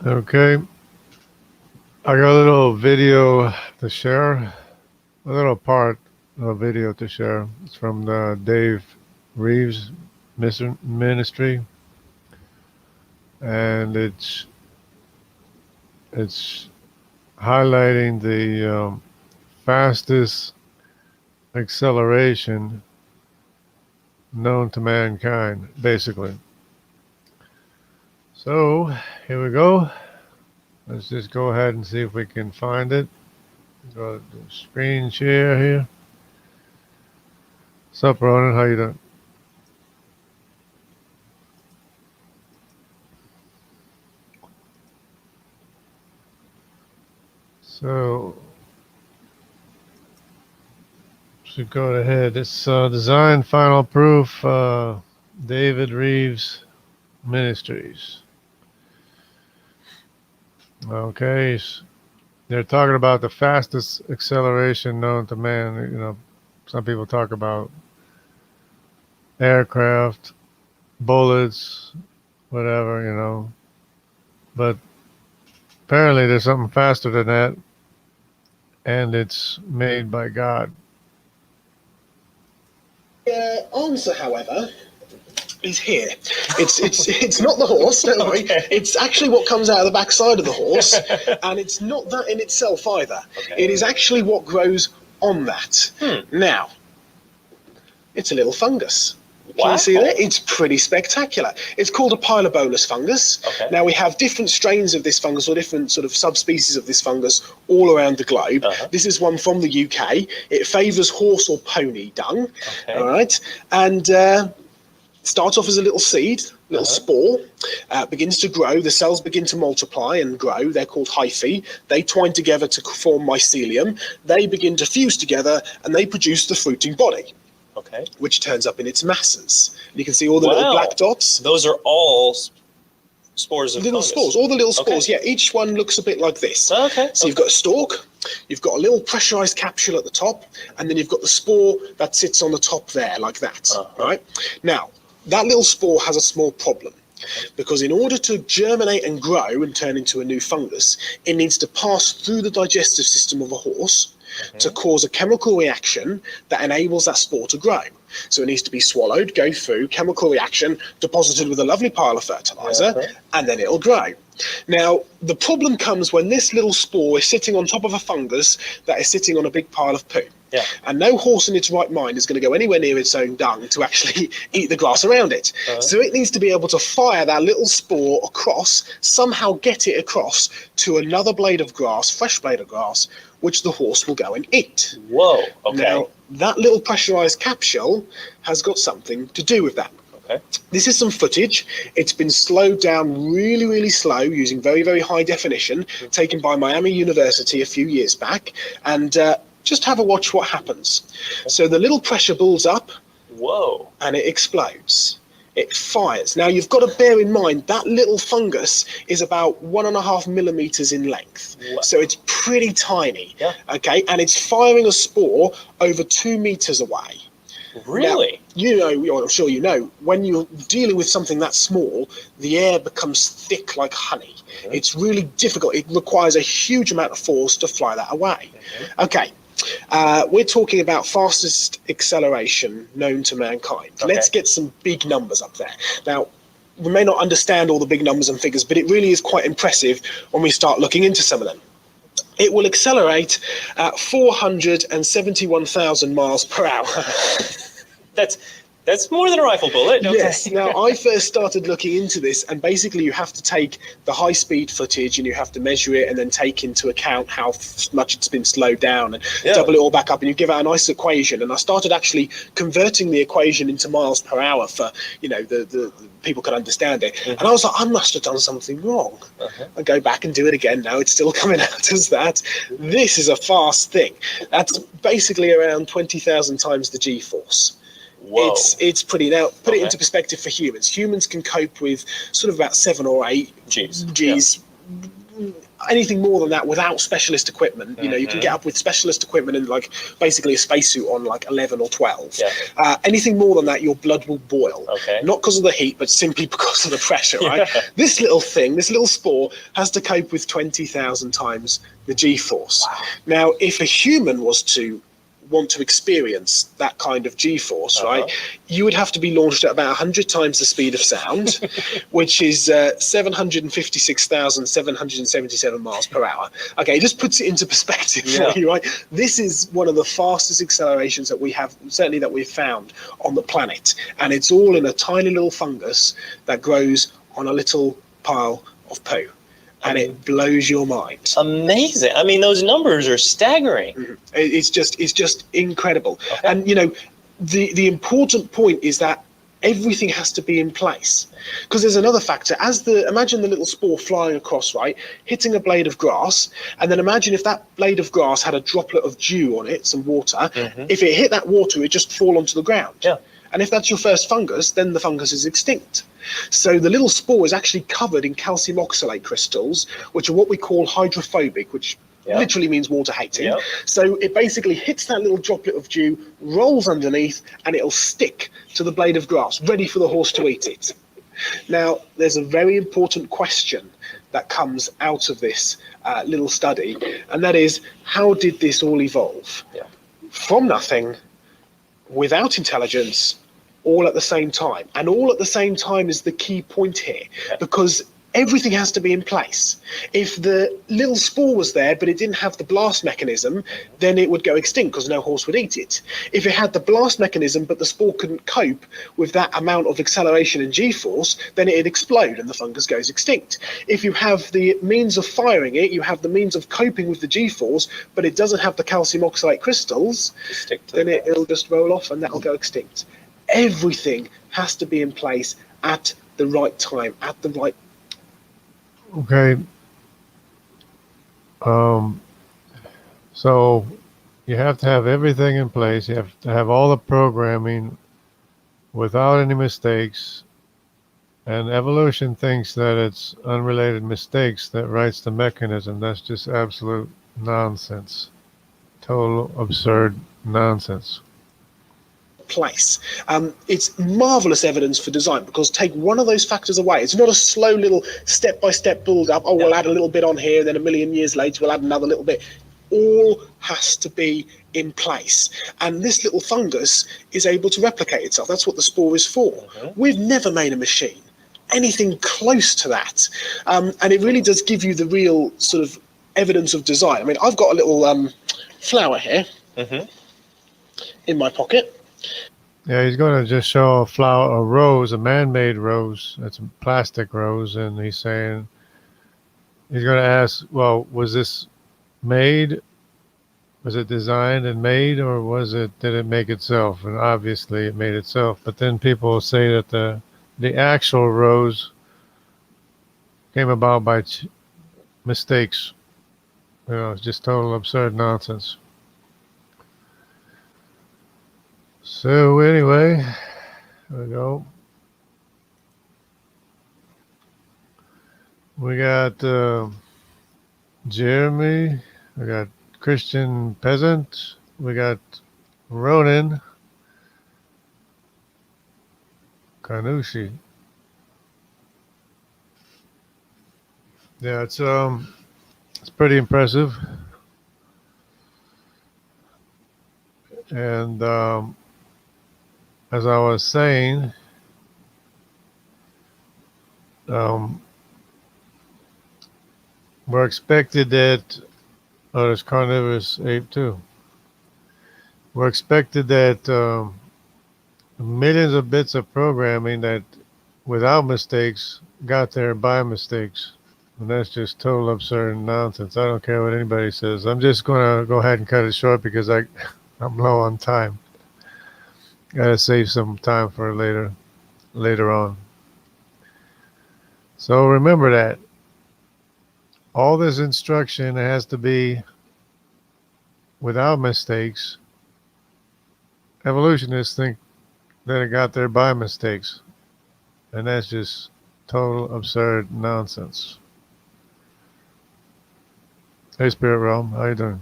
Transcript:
Okay, I got a little video to share, a little part of a video to share. It's from the Dave Reeves Ministry, and it's highlighting the fastest acceleration known to mankind, basically. So here we go. Let's just go ahead and see if we can find it. Go to screen share here. What's up, Ronan? How you doing? So, should go ahead. It's Design Final Proof, David Reeves Ministries. Okay, they're talking about the fastest acceleration known to man. You know, some people talk about aircraft, bullets, whatever, you know. But apparently there's something faster than that, and it's made by God. Answer, however, is here. It's not the horse, don't worry. Okay. It's actually what comes out of the backside of the horse, and it's not that in itself either. Okay. It is actually what grows on that. Now, it's a little fungus. Can you see that? It's pretty spectacular. It's called a pilobolus fungus. Okay. Now, we have different strains of this fungus, or different sort of subspecies of this fungus all around the globe. This is one from the UK. It favours horse or pony dung. Okay. All right. And starts off as a little seed, little spore, begins to grow. The cells begin to multiply and grow. They're called hyphae. They twine together to form mycelium. They begin to fuse together, and they produce the fruiting body. Okay. Which turns up in its masses. And you can see all the little black dots. Those are all spores of little fungus. Spores, all the little spores. Yeah, each one looks a bit like this. Okay. So you've got a stalk, you've got a little pressurized capsule at the top, and then you've got the spore that sits on the top there, like that. Right? Now, that little spore has a small problem. Because in order to germinate and grow and turn into a new fungus, it needs to pass through the digestive system of a horse to cause a chemical reaction that enables that spore to grow. So it needs to be swallowed, go through, chemical reaction, deposited with a lovely pile of fertilizer, and then it'll grow. Now, the problem comes when this little spore is sitting on top of a fungus that is sitting on a big pile of poo. Yeah. And no horse in its right mind is going to go anywhere near its own dung to actually eat the grass around it. So it needs to be able to fire that little spore across, somehow get it across to another blade of grass, fresh blade of grass, which the horse will go and eat. Whoa, okay. Now, that little pressurized capsule has got something to do with that. Okay. This is some footage. It's been slowed down really, really slow using very, very high definition, taken by Miami University a few years back. And just have a watch what happens. So the little pressure builds up. Whoa. And it explodes. It fires. Now, you've got to bear in mind that little fungus is about 1.5 millimeters in length. Wow. So it's pretty tiny. Yeah. Okay. And it's firing a spore over 2 meters away. Really? Now, you know, I'm sure you know, when you're dealing with something that small, the air becomes thick like honey. It's really difficult. It requires a huge amount of force to fly that away. Okay. We're talking about fastest acceleration known to mankind. Let's get some big numbers up there. Now, we may not understand all the big numbers and figures, but it really is quite impressive when we start looking into some of them. It will accelerate at 471,000 miles per hour. That's more than a rifle bullet. Okay. Yes. Now, I first started looking into this, and basically you have to take the high-speed footage and you have to measure it and then take into account how much it's been slowed down and double it all back up, and you give out a nice equation. And I started actually converting the equation into miles per hour for, you know, the people could understand it. And I was like, I must have done something wrong. I go back and do it again. Now it's still coming out as that. This is a fast thing. That's basically around 20,000 times the G-force. Whoa. It's pretty. Now, put it into perspective for humans. Humans can cope with sort of about 7 or 8 G's anything more than that without specialist equipment. You know, you can get up with specialist equipment and like basically a spacesuit on like 11 or 12. Yeah. Anything more than that, your blood will boil. Okay. Not because of the heat, but simply because of the pressure, right? Yeah. This little thing, this little spore, has to cope with 20,000 times the G-force. Wow. Now, if a human was to want to experience that kind of G-force, right, you would have to be launched at about 100 times the speed of sound, which is 756,777 miles per hour. Okay, it just puts it into perspective for you, right? This is one of the fastest accelerations that we have, certainly that we've found on the planet, and it's all in a tiny little fungus that grows on a little pile of poo. And it blows your mind. Amazing. I mean, those numbers are staggering. Mm-hmm. It's just incredible. Okay. And, you know, the important point is that everything has to be in place. Because there's another factor. Imagine the little spore flying across, right, hitting a blade of grass, and then imagine if that blade of grass had a droplet of dew on it, some water. If it hit that water, it'd just fall onto the ground. Yeah. And if that's your first fungus, then the fungus is extinct. So the little spore is actually covered in calcium oxalate crystals, which are what we call hydrophobic, which literally means water hating. Yeah. So it basically hits that little droplet of dew, rolls underneath, and it'll stick to the blade of grass, ready for the horse to eat it. Now, there's a very important question that comes out of this little study, and that is, how did this all evolve? Yeah. From nothing, without intelligence, all at the same time. And all at the same time is the key point here, because everything has to be in place. If the little spore was there, but it didn't have the blast mechanism, then it would go extinct because no horse would eat it. If it had the blast mechanism, but the spore couldn't cope with that amount of acceleration and G-force, then it'd explode and the fungus goes extinct. If you have the means of firing it, you have the means of coping with the G-force, but it doesn't have the calcium oxalate crystals, then it'll just roll off and that'll go extinct. Everything has to be in place at the right time, at the right. Okay. So you have to have everything in place. You have to have all the programming without any mistakes. And evolution thinks that it's unrelated mistakes that writes the mechanism. That's just absolute nonsense. Total absurd nonsense. Place. It's marvelous evidence for design, because take one of those factors away. It's not a slow little step-by-step build-up. Oh, we'll add a little bit on here, then a million years later we'll add another little bit. All has to be in place. And this little fungus is able to replicate itself. That's what the spore is for. We've never made a machine anything close to that. And it really does give you the real sort of evidence of design. I mean, I've got a little flower here in my pocket. Yeah, he's going to just show a rose, a man-made rose. It's a plastic rose, and he's saying, he's going to ask, well, was this made? Was it designed and made, or did it make itself? And obviously it made itself. But then people will say that the actual rose came about by mistakes. You know, it's just total absurd nonsense. So anyway, there we go. We got Jeremy, we got Christian Peasant, we got Ronan Carnucci. Yeah, it's pretty impressive. And as I was saying, we're expected that, oh, there's carnivorous ape too. We're expected that millions of bits of programming that without mistakes got there by mistakes. And that's just total absurd nonsense. I don't care what anybody says. I'm just going to go ahead and cut it short because I'm low on time. Gotta save some time for later on. So remember that all this instruction has to be without mistakes. Evolutionists think that it got there by mistakes, and that's just total absurd nonsense. Hey, Spirit Realm, how you doing?